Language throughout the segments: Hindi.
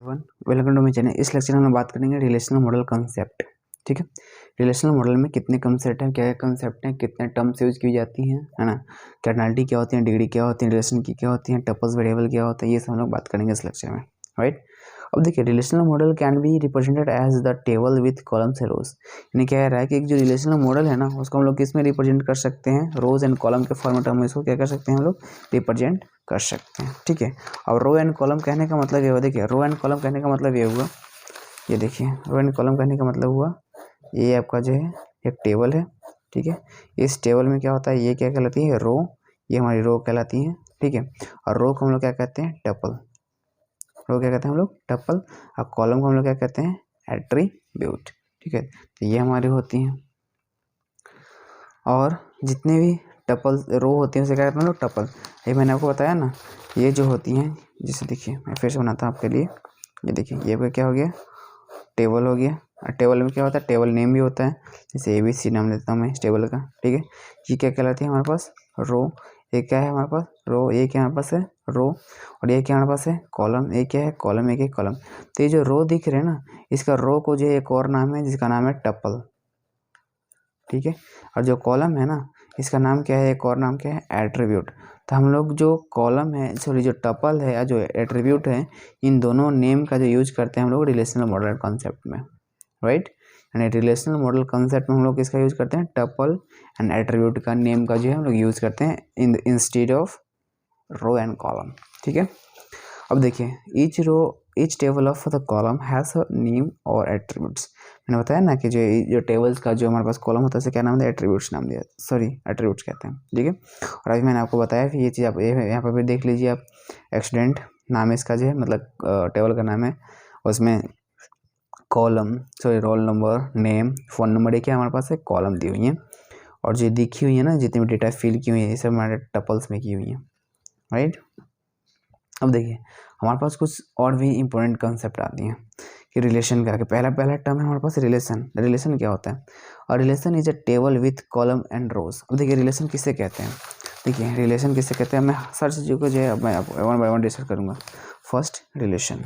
Welcome to my channel. इस लेक्चर में हम बात करेंगे रिलेशनल मॉडल कंसेप्ट। ठीक है, रिलेशनल मॉडल में कितने कंसेप्ट हैं, क्या क्या कंसेप्ट हैं, कितने टर्म्स यूज की जाती हैं, है ना, कैर्नलिटी क्या होती है, डिग्री क्या होती है, रिलेशन की क्या होती है, टपल्स वेरिएबल क्या होता है, ये सब हम लोग बात करेंगे इस लेक्चर में। राइट, अब देखिए relational model can be represented as the table with columns and rows. यानी क्या रहा है कि एक जो रिलेशनल मॉडल है ना, उसको हम लोग किस में रिप्रेजेंट कर सकते हैं, रोज एंड कॉलम के फॉर्मेट में इसको क्या कर सकते हैं, हम लोग रिप्रेजेंट कर सकते हैं। ठीक है, और रो एंड कॉलम कहने का मतलब ये हुआ, देखिए रो एंड कॉलम कहने का मतलब ये हुआ, ये देखिए रो एंड कॉलम कहने का मतलब हुआ, ये आपका जो है एक टेबल है। ठीक है, इस टेबल में क्या होता है, ये क्या कहलाती है, रो, ये हमारी रो कहलाती है। ठीक है, और रो को हम लोग क्या कहते हैं, टपल। रो क्या कहते हैं हम लोग, टपल। और कॉलम को हम लोग क्या कहते हैं, एट्रीब्यूट। ठीक है, तो ये हमारी होती हैं, और जितने भी टपल रो होती हैं उसे क्या कहते हैं हम लोग, टपल। ये मैंने आपको बताया ना, ये जो होती हैं, जैसे देखिए मैं फिर से बनाता हूँ आपके लिए। ये देखिए ये क्या हो गया, टेबल हो गया। और टेबल में क्या होता है, टेबल नेम भी होता है, जैसे ABC नाम लेता हूँ मैं इस टेबल का। ठीक है, ये क्या कहलाती है हमारे पास, रो। ये क्या है हमारे पास, रो। ये क्या हमारे पास है, रो। और ये क्या हमारे पास है, कॉलम। ये क्या है, कॉलम। एक एक कॉलम। तो ये जो रो दिख रहे हैं ना, इसका रो को जो एक और नाम है जिसका नाम है टपल। ठीक है, और जो कॉलम है ना, इसका नाम क्या है, एक और नाम क्या है, एट्रीब्यूट। तो हम लोग जो कॉलम है, सॉरी जो टपल है या जो एट्रीब्यूट है, इन दोनों नेम का जो यूज करते हैं हम लोग रिलेशनल मॉडल कॉन्सेप्ट में। राइट, यानी रिलेशनल मॉडल कॉन्सेप्ट में हम लोग किसका यूज करते हैं, टपल एंड एट्रीब्यूट का नेम का जो है हम लोग यूज करते हैं in instead of row and column. ठीक है, अब देखिए each table of the column has a name और एट्रीब्यूट्स। मैंने बताया ना कि जो टेबल्स का जो हमारे पास कॉलम होता है उसे क्या नाम दिया, एट्रीब्यूट्स नाम दिया, सॉरी एट्रीब्यूट्स कहते हैं। ठीक है, और अभी मैंने आपको बताया कि ये चीज़ आप यहाँ पर भी देख लीजिए आप, एक्सीडेंट नाम है इसका जो है, मतलब टेबल का नाम है, उसमें column, sorry roll number, name, phone number, ये क्या हमारे पास है, कॉलम दी हुई है। और जो दिखी हुई है ना, जितनी भी डेटा फिल की हुई है, ये सब हमारे टपल्स में की हुई है। राइट, अब देखिए हमारे पास कुछ और भी इंपॉर्टेंट कंसेप्ट आती हैं कि रिलेशन का, पहला टर्म है हमारे पास रिलेशन। रिलेशन क्या होता है, और relation is a table with column and rows. अब देखिए रिलेशन किसे कहते हैं, देखिए रिलेशन किसे कहते हैं, मैं हर चीज़ों को जो है मैं वन बाय वन डिस्कस करूँगा। फर्स्ट रिलेशन,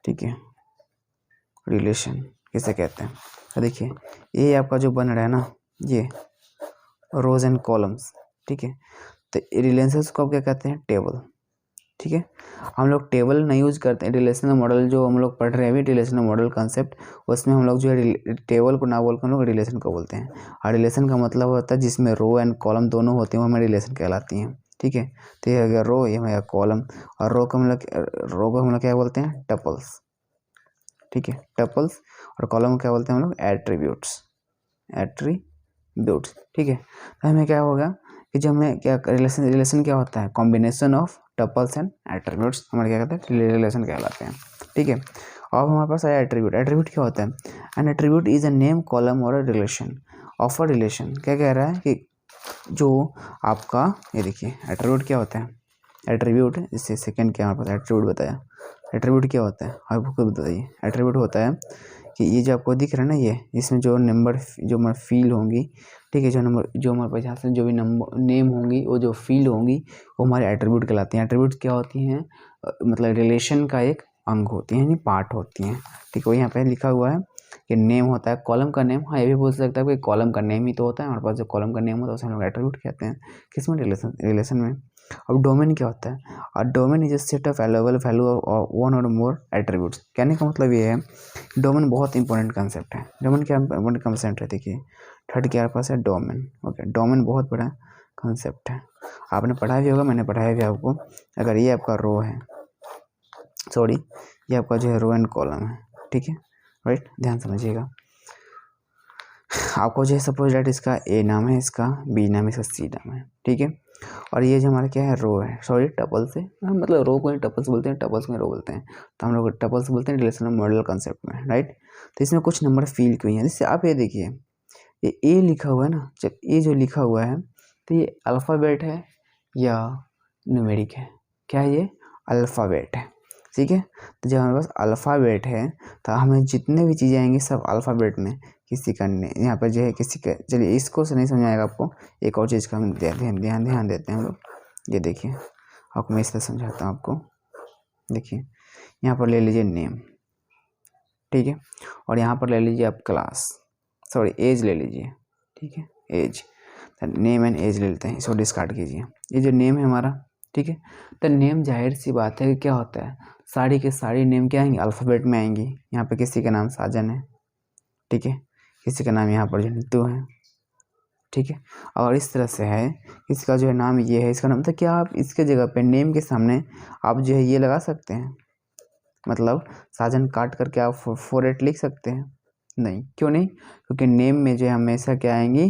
ठीक है, रिलेशन किसे कहते हैं, तो देखिए ये आपका जो बन रहा है ना, ये रोज एंड कॉलम्स। ठीक है, तो रिलेशंस को क्या कहते हैं, टेबल। ठीक है, हम लोग टेबल नहीं यूज करते हैं, रिलेशनल मॉडल जो हम लोग पढ़ रहे हैं अभी, रिलेशनल मॉडल कंसेप्ट, उसमें हम लोग जो है टेबल को ना बोलकर हम लोग रिलेशन को बोलते हैं। और रिलेशन का मतलब होता है जिसमें रो एंड कॉलम दोनों होते हैं, वो हमें रिलेशन कहलाती हैं। ठीक है, तो ये अगर रो, ये हमारा कॉलम, और रो को हम लोग क्या बोलते हैं, टपल्स। ठीक है, टपल्स। और कॉलम को क्या बोलते हैं हम लोग, एट्रीब्यूट्स। एट्रीब्यूट्स। ठीक है, तो हमें क्या होगा कि जब हमें क्या रिलेशन क्या होता है, combination of tuples and attributes, हमारे क्या कहते हैं, रिलेशन कहलाते हैं। ठीक है, अब हमारे पास आया एट्रीब्यूट। एट्रीब्यूट क्या होता है, an attribute is a name, column और a relation of a relation. क्या कह रहा है कि जो आपका, ये देखिए एट्रीब्यूट क्या होता है, एट्रीब्यूट, इससे सेकंड क्या हमारे पास एट्रीब्यूट बताया, एट्रीब्यूट क्या होता है आपको खुद बताइए। एट्रीब्यूट होता है कि ये जो आपको दिख रहा है ना, ये इसमें जो नंबर जो हमारे फील होंगी, ठीक है, जो नंबर जो हमारे पास यहाँ से जो भी नंबर नेम होंगी, वो जो फील होंगी वो हमारे एट्रीब्यूट कहलाती हैं। एट्रीब्यूट क्या होती हैं, मतलब रिलेशन का एक अंग होती हैं, यानी पार्ट होती हैं। ठीक है, वो यहाँ पे लिखा हुआ है कि नेम होता है, कॉलम का नेम, हाँ ये भी बोल सकता है कि कॉलम का नेम ही तो होता है हमारे पास, जो कॉलम का नेम होता है उसे हम लोग एट्रीब्यूट कहते हैं। किसमें, रिलेशन में। अब डोमेन क्या होता है, और domain is a set of available value of one और मोर एट्रीब्यूट्स। कहने का मतलब ये है, डोमेन बहुत इंपॉर्टेंट कंसेप्ट है। डोमेन क्या इंपॉर्टेंट कंसेप्ट है, देखिए थर्ड के पास है डोमेन। ओके, डोमेन बहुत बड़ा कंसेप्ट है, आपने पढ़ा भी होगा, मैंने पढ़ाया भी आपको। अगर ये आपका रो है, सॉरी ये आपका जो है रो एंड कॉलम है, ठीक है, राइट, ध्यान समझिएगा। आपको जो है सपोज डेट इसका ए नाम है, इसका बी नाम है, इसका सी नाम है। ठीक है, और ये जो हमारा क्या है, रो है, सॉरी टपल से, मतलब रो को टपल्स बोलते हैं, टपल्स को रो बोलते हैं, तो हम लोग टपल्स बोलते हैं रिलेशनल मॉडल कंसेप्ट में। राइट, तो इसमें कुछ नंबर फील हुई हैं, जैसे आप ये देखिए, ये ए लिखा हुआ है ना, जब ए जो लिखा हुआ है तो ये अल्फ़ाबेट है या न्यूमेरिक है, क्या है ये, अल्फ़ाबेट है। ठीक है, तो जब हमारे पास अल्फ़ाबेट है तो हमें जितने भी चीज़ें आएंगी सब अल्फ़ाबेट में। किसी का यहाँ पर जो है किसी का, चलिए इसको से नहीं समझ आएगा आपको, एक और चीज़ का हम ध्यान देते हैं हम लोग। ये देखिए, आपको मैं इससे समझाता हूँ आपको। देखिए यहाँ पर ले लीजिए नेम, ठीक है, और यहाँ पर ले लीजिए आप क्लास, सॉरी एज ले लीजिए, ठीक है, एज, नेम एंड एज ले लेते हैं, इसको डिस्कार्ड कीजिए। ये जो नेम है हमारा, ठीक है, तो नेम जाहिर सी बात है कि क्या होता है, सारी के सारी नेम क्या आएंगे, अल्फ़ाबेट में आएंगी। यहाँ पे किसी का नाम साजन है, ठीक है, किसी का नाम यहाँ पर जो नीतू है, ठीक है, और इस तरह से है, इसका जो है नाम ये है, इसका नाम, तो क्या आप इसके जगह पे नेम के सामने आप जो है ये लगा सकते हैं, मतलब साजन काट करके आप 48 लिख सकते हैं? नहीं, क्यों नहीं? क्योंकि नेम में जो है हमेशा क्या आएंगी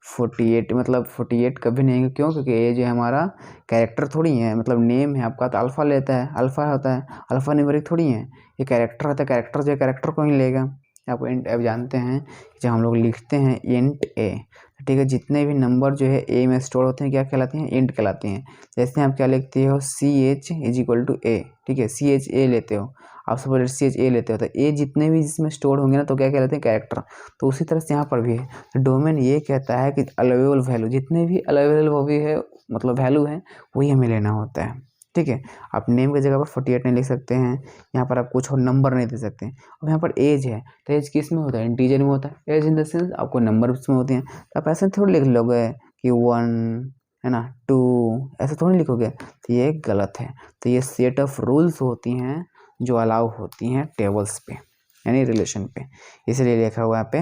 48, मतलब 48 कभी नहीं आएंगे। क्यों? क्योंकि ये जो है हमारा कैरेक्टर थोड़ी है, मतलब नेम है आपका तो अल्फ़ा लेता है, अल्फ़ा होता है, अल्फ़ा न्यूमेरिक थोड़ी है, ये कैरेक्टर होता है, कैरेक्टर जो है कैरेक्टर को ही लेगा। आप इंट आप जानते हैं जब हम लोग लिखते हैं इंट ए, ठीक है, जितने भी नंबर जो है ए में स्टोर होते हैं क्या कहलाते हैं, इंट कहलाते हैं। जैसे आप क्या लिखते हो, CH इज इक्वल टू ए, ठीक है, CH ए लेते हो आप, सपोज CH ए लेते हो, तो ए जितने भी जिसमें स्टोर होंगे ना तो क्या कहलाते हैं, कैरेक्टर। तो उसी तरह से यहाँ पर भी है, तो डोमेन ये कहता है कि अलाउेबल वैल्यू, जितने भी अलाउेबल वो भी है, मतलब वैल्यू है, वही हमें लेना होता है, ठीक है। आप नेम की जगह पर 48 नहीं लिख सकते हैं, यहाँ पर आप कुछ और नंबर नहीं दे सकते। अब यहाँ पर एज है, तो एज किस में होता है, इंटीजर में होता है। एज इन द सेंस आपको नंबर उसमें होते हैं, तो आप ऐसे थोड़ी लिख लोगे कि 1 है ना, 2, ऐसे थोड़ी लिखोगे, तो ये गलत है। तो ये सेट ऑफ रूल्स होती हैं जो अलाउ होती हैं टेबल्स पे, यानी रिलेशन पे, इसलिए लिखा हुआ है पे।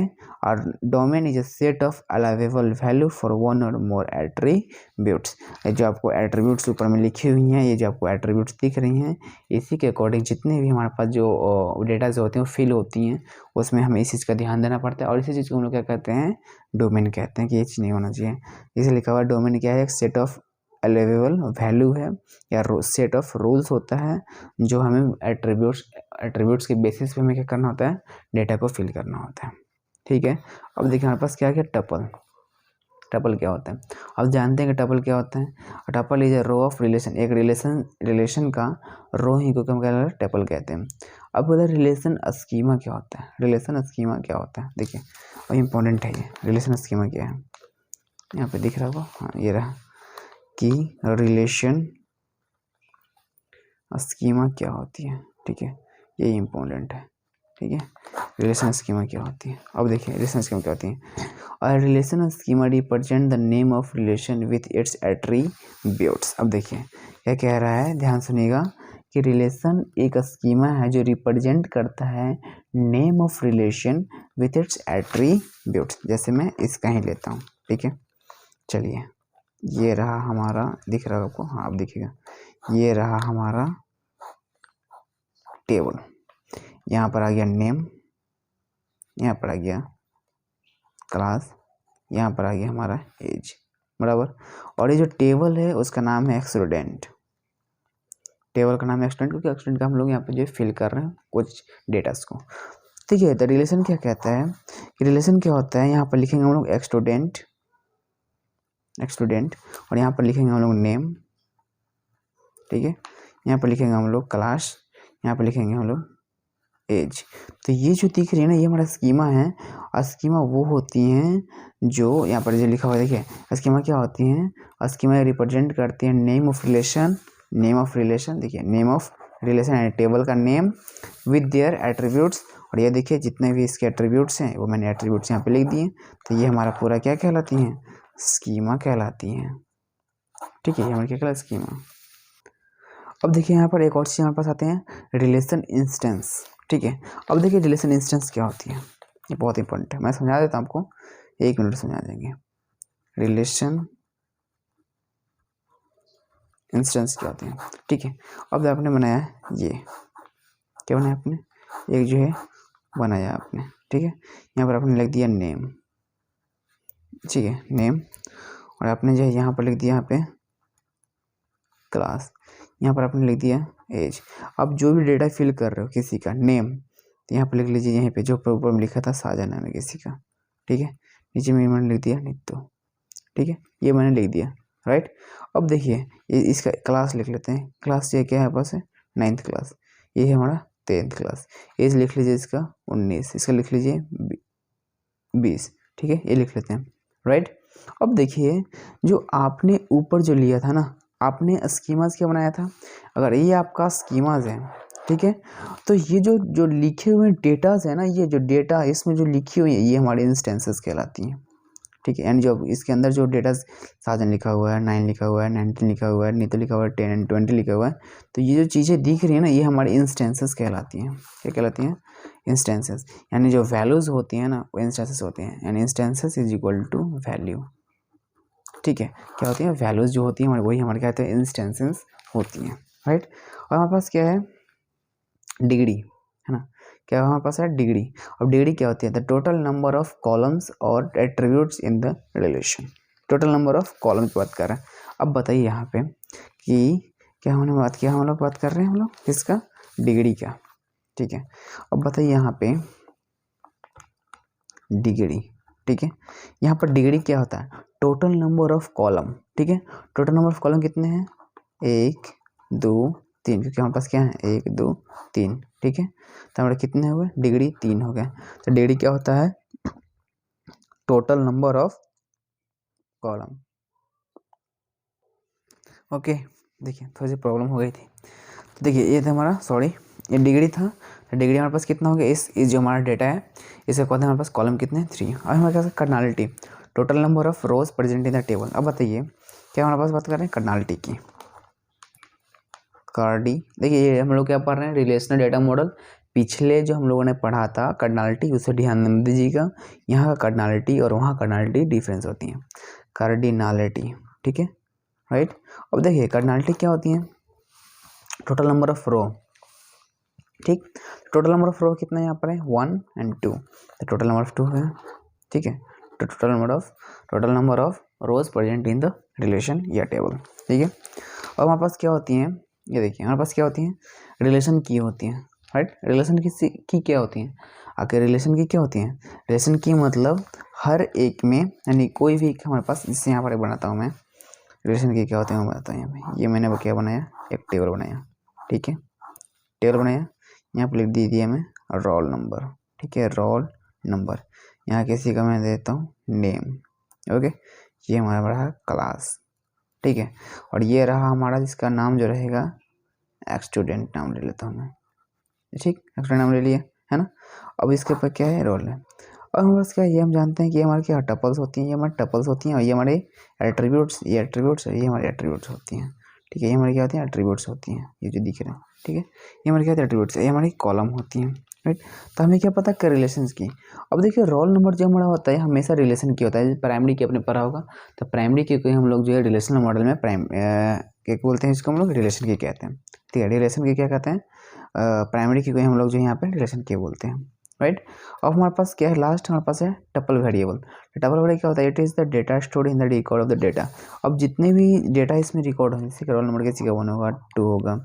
और domain is a set of allowable value for one और मोर एट्रीब्यूट्स। जो आपको एट्रीब्यूट्स ऊपर में लिखी हुई हैं, ये जो आपको एट्रीब्यूट्स दिख रही हैं, इसी के अकॉर्डिंग जितने भी हमारे पास जो डेटा जो होते हैं वो फिल होती हैं, उसमें हमें इस चीज़ का ध्यान देना पड़ता है। और इसी चीज़ को हम लोग क्या कहते हैं, डोमेन कहते हैं, कि ये चीज़ नहीं होना चाहिए। इसे लिखा हुआ डोमेन क्या है, एक सेट ऑफ अलाउेबल वैल्यू है, या सेट ऑफ रूल्स होता है जो हमें एट्रीब्यूट्स के बेसिस पे हमें क्या करना होता है, डेटा को फिल करना होता है, ठीक है। अब देखिए हमारे पास क्या क्या टपल, टपल क्या होता है, अब जानते हैं कि टपल क्या होता है। Tuple is a row of relation, एक रिलेशन का रो ही को हम क्या टपल कहते हैं। अब बोला रिलेशन स्कीमा क्या होता है, रिलेशन स्कीमा क्या होता है, देखिए और इम्पोर्टेंट है ये रिलेशन स्कीमा क्या है, यहाँ पे दिख रहा होगा, हाँ ये रहा कि रिलेशन स्कीमा क्या होती है, ठीक है, ये इम्पोर्टेंट है, ठीक है। रिलेशन स्कीमा क्या होती है, अब देखिए रिलेशन स्कीमा क्या होती है। और relation schema represent the name of relation with its attributes. अब देखिए क्या कह रहा है, ध्यान सुनिएगा कि रिलेशन एक स्कीमा है जो रिप्रेजेंट करता है name of relation with its attributes. जैसे मैं इसका ही लेता हूँ, ठीक है, चलिए ये रहा हमारा, दिख रहा है आपको, हाँ अब दिखेगा, ये रहा हमारा टेबल, यहाँ पर आ गया नेम, यहाँ पर आ गया क्लास, यहाँ पर आ गया हमारा एज, बराबर। और ये जो टेबल है उसका नाम है एक्सटूडेंट, टेबल का नाम है एक्सटूडेंट, क्योंकि एक्सटूडेंट का हम लोग यहाँ पे जो फिल कर रहे हैं कुछ डेटास को, ठीक है। तो रिलेशन क्या कहता है कि रिलेशन क्या होता है, यहाँ पर लिखेंगे हम लोग एक्सटूडेंट, और यहाँ पर लिखेंगे हम लोग नेम, ठीक है, यहाँ पर लिखेंगे हम लोग क्लास, यहाँ पर लिखेंगे हम लोग एज। तो ये जो दिख रही है ना, ये हमारा स्कीमा है। और स्कीमा वो होती हैं जो यहाँ पर जो लिखा हुआ है, देखिए स्कीमा क्या होती हैं, स्कीमा रिप्रेजेंट करती हैं name of relation, name of relation, देखिए नेम ऑफ रिलेशन है टेबल का नेम विद देयर एट्रीब्यूट्स। और ये देखिए जितने भी इसके एट्रीब्यूट्स हैं वो मैंने एट्रीब्यूट्स यहाँ पे लिख दिए, तो ये हमारा पूरा क्या कहलाती हैं, स्कीमा कहलाती हैं, ठीक है, ये हमारा क्या कहलाता है, स्कीमा। अब देखिए यहाँ पर एक और चीज़ हमारे पास आते हैं, रिलेशन इंस्टेंस, ठीक है। अब देखिए रिलेशन इंस्टेंस क्या होती है, ये बहुत इंपॉर्टेंट है, मैं समझा देता हूँ आपको, 1 मिनट समझा देंगे। रिलेशन इंस्टेंस क्या होती है, ठीक है। अब आपने बनाया ये, क्या बनाया आपने, एक जो है बनाया आपने, ठीक है, यहाँ पर आपने लिख दिया नेम, ठीक है, नेम, और आपने जो है यहाँ पर लिख दिया यहाँ पे क्लास, यहाँ पर आपने लिख दिया एज। अब जो भी डेटा फिल कर रहे हो किसी का नेम, तो यहाँ पर लिख लीजिए, यहीं पे जो ऊपर में लिखा था साजा नाम है किसी का, ठीक है, नीचे में मैंने लिख दिया नित्तू, ठीक है, ये मैंने लिख दिया, राइट। अब देखिए ये इसका क्लास लिख लेते हैं, क्लास ये क्या है पास है, 9th क्लास, ये है हमारा 10th क्लास। एज लिख लीजिए इसका 19, इसका लिख लीजिए 20, ठीक है, ये लिख लेते हैं, राइट। अब देखिए जो आपने ऊपर जो लिया था ना, आपने स्कीमाज क्या बनाया था, अगर ये आपका स्कीमाज है ठीक है। तो ये जो जो लिखे हुए डेटाज है ना, ये जो डेटा इसमें जो लिखी हुई है ये हमारी इंस्टेंसेस कहलाती हैं, ठीक है। एंड जो इसके अंदर जो डेटा 7 लिखा हुआ है, 9 लिखा हुआ है, 19 लिखा हुआ है, नहीं तो लिखा हुआ है 10 एंड 20 लिखा हुआ है, तो ये जो चीज़ें दिख रही है ना ये हमारी इंस्टेंसेस कहलाती हैं। क्या कहलाती हैं? इंस्टेंसेस। यानी जो वैल्यूज़ होती हैं ना वो इंस्टेंसेस होती हैं, यानी instances is equal to value, ठीक है। क्या होती हैं? वैल्यूज़ जो होती हैं वही हमारे क्या होते हैं? इंस्टेंसेस होती हैं, राइट। और हमारे पास क्या है? डिग्री, है ना। क्या हमारे पास है? डिग्री। अब डिग्री क्या होती है? The total number of columns और attributes in the relation. Total number of column की बात कर रहे हैं। अब बताइए यहाँ पे कि क्या हमने बात किया, हम लोग बात कर रहे हैं हम लोग किसका? डिग्री का, ठीक है। अब बताइए यहाँ पे डिग्री, ठीक है। यहाँ पर डिग्री क्या होता है? टोटल नंबर ऑफ कॉलम, ठीक है। टोटल नंबर ऑफ कॉलम कितने हैं? 1 2 3, क्योंकि हमारे पास क्या है? 1 2 3, ठीक है। तो हमारे कितने हुए? डिग्री 3 हो गए। तो डिग्री क्या होता है? Total number of column. Okay, देखिए थोड़ी सी प्रॉब्लम हो गई थी। तो देखिए ये था हमारा, सॉरी ये डिग्री था। तो डिग्री हमारे पास कितना हो गया? इस जो हमारा डेटा है इसके कहते हैं हमारे पास कॉलम कितने? 3। और हमारे पास cardinality, total number of rows present in the table. अब बताइए क्या हमारे पास बात कर रहे हैं? कर्नालिटी की। कार्डी, देखिए ये हम लोग क्या पढ़ रहे हैं? Relational data model. पिछले जो हम लोगों ने पढ़ा था कर्नालिटी, उसे ध्यान दीजिएगा। यहाँ का कर्नालिटी और वहाँ कर्नालिटी डिफरेंस होती है। कार्डिनालिटी, ठीक है, राइट। अब देखिए कर्नालिटी क्या होती है? टोटल नंबर ऑफ रो, ठीक। टोटल नंबर ऑफ रो कितना है यहाँ पर है? 1 एंड 2, तो टोटल नंबर ऑफ 2 है, ठीक है। तो total number of rows present in the relation या टेबल, ठीक है। और हमारे पास क्या होती हैं? ये देखिए हमारे पास क्या होती हैं? रिलेशन की होती हैं, राइट। रिलेशन की क्या होती हैं? आखिर रिलेशन की क्या होती हैं? रिलेशन की मतलब हर एक में, यानी कोई भी हमारे पास, जिससे यहाँ पर बनाता हूँ मैं रिलेशन की क्या होते हैं मैं बताता हूँ। यहाँ पे ये मैंने क्या बनाया? एक टेबल बनाया, ठीक है। टेबल बनाया, यहाँ पर लिख दिया मैं रोल नंबर, ठीक है, रोल नंबर। यहाँ किसी का मैं देता हूँ नेम, ओके। ये हमारा रहा क्लास, ठीक है। और ये रहा हमारा जिसका नाम जो रहेगा स्टूडेंट नाम ले लेता हूँ मैं, ठीक, स्टूडेंट नाम ले लिया, है ना। अब इसके ऊपर क्या है? रोल है। और हमारे पास क्या है? ये हम जानते हैं कि हमारे क्या टपल्स होती हैं, ये हमारे टपल्स होती हैं, और ये हमारे एट्रीब्यूट्स, ये एट्रीब्यूट्स है, ये हमारे एट्रीब्यूट्स होती हैं, ठीक है। ये हमारी क्या होती हैं? एट्रीब्यूट्स होती हैं, ये जो दिख रहे हैं, ठीक है। ये हमारी क्या होती है? एट्रीब्यूट्स, ये हमारी कॉलम होती हैं, राइट। तो हमें क्या पता? कर रिलेशंस की। अब देखिए रोल नंबर जो हमारा होता है हमेशा रिलेशन की होता है। प्राइमरी की अपने पढ़ा होगा, तो प्राइमरी की कोई हम लोग जो है रिलेशनल मॉडल में क्या बोलते हैं इसको? हम लोग रिलेशन की कहते हैं, ठीक है। रिलेशन की क्या कहते हैं? प्राइमरी की कोई हम लोग जो यहाँ पे रिलेशन की बोलते हैं, राइट। अब हमारे पास क्या है? लास्ट हमारे पास है टपल वेरिएबल। टपल वेरिएबल क्या होता है? It is the data stored in the record of the data. अब जितने भी डेटा इसमें रिकॉर्ड होंगे, किसी का रोल नंबर किसी का 1 होगा, 2 होगा,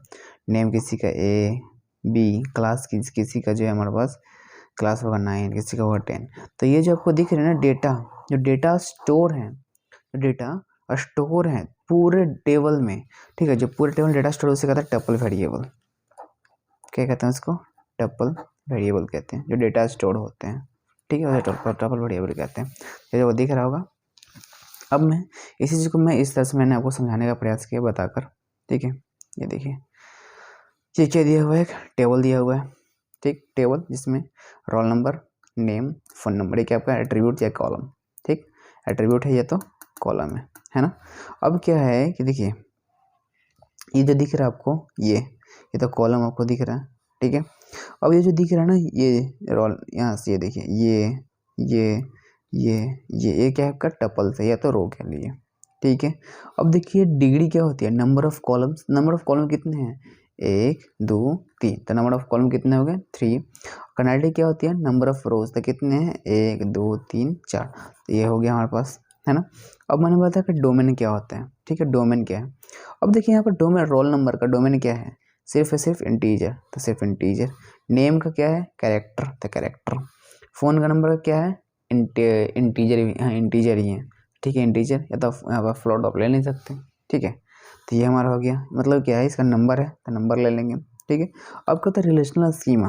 नेम किसी का A B, क्लास किसी का जो है हमारे पास क्लास होगा 9, किसी का होगा 10। तो ये जो आपको दिख रहे हैं ना डेटा, जो डेटा स्टोर है, डेटा स्टोर है पूरे टेबल में, ठीक है। जो पूरे टेबल डेटा स्टोर उसे कहता है टपल वेरिएबल। क्या कहते हैं उसको? टपल वेरिएबल कहते हैं, जो डेटा स्टोर होते हैं, ठीक है, उसे टपल वेरिएबल कहते हैं। ये जो दिख रहा होगा। अब मैं इसी चीज़ को मैं इस तरह से मैंने आपको समझाने का प्रयास किया बताकर, ठीक है। ये देखिए ये क्या दिया हुआ है? एक टेबल दिया हुआ है, ठीक, टेबल जिसमें roll number, name, phone number, ये क्या आपका एट्रीब्यूट या कॉलम, ठीक। एट्रीब्यूट है ये तो कॉलम है ना। अब क्या है कि देखिए ये जो दिख रहा है आपको, ये तो कॉलम आपको दिख रहा है, ठीक है। अब ये जो दिख रहा है ना, ये रोल, यहाँ से ये देखिए ये क्या है आपका? टपल्स है या तो रो कह लीजिए, ठीक है। अब देखिए डिग्री क्या होती है? Number of columns. Number of column कितने हैं? 1 2 3, तो नंबर ऑफ कॉलम कितने हो गए? 3। कर्नालिटी क्या होती है? नंबर ऑफ रोज, तो कितने हैं? 1 2 3 4, तो ये हो गया हमारे पास, है ना। अब मैंने बताया कि डोमेन क्या होता है, ठीक है। डोमेन क्या है? अब देखिए यहाँ पर डोमेन, रोल नंबर का डोमेन क्या है? सिर्फ इंटीजर, तो सिर्फ इंटीजर। नेम का क्या है? कैरेक्टर, तो कैरेक्टर। फ़ोन का नंबर का क्या है? इंटीजर, हाँ इंटीजर ही है, ठीक है, इंटीजर, या तो यहाँ पर फ्लोट आप ले नहीं सकते, ठीक है। तो ये हमारा हो गया, मतलब क्या है? इसका नंबर है तो नंबर ले लेंगे, ठीक है। अब क्या होता है? रिलेशनल स्कीमा,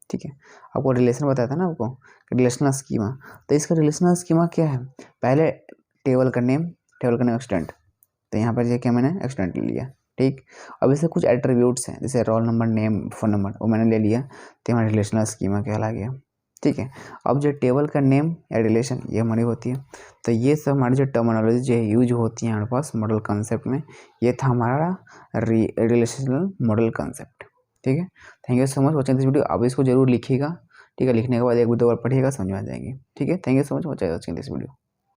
ठीक है। आपको रिलेशन बताया था ना आपको, रिलेशनल स्कीमा। तो इसका रिलेशनल स्कीमा क्या है? पहले टेबल का नेम स्टूडेंट, तो यहाँ पर ये क्या मैंने स्टूडेंट ले लिया, ठीक। अब इससे कुछ एट्रीब्यूट्स हैं, जैसे roll number, name, phone number, वो मैंने ले लिया तो हमारा रिलेशनल स्कीमा कहला गया। ठीक है। अब जो टेबल का नेम या रिलेशन ये हमारी होती है, तो ये सब हमारी जो टर्मिनोलॉजी जो यूज होती है हमारे पास मॉडल कंसेप्ट में, ये था हमारा रिलेशनल मॉडल कंसेप्ट। ठीक है। Thank you so much watching this video. आप इसको जरूर लिखिएगा। ठीक है, लिखने के बाद एक दो बार पढ़िएगा, समझ में आ जाएंगे। ठीक है, thank you so much watching this video.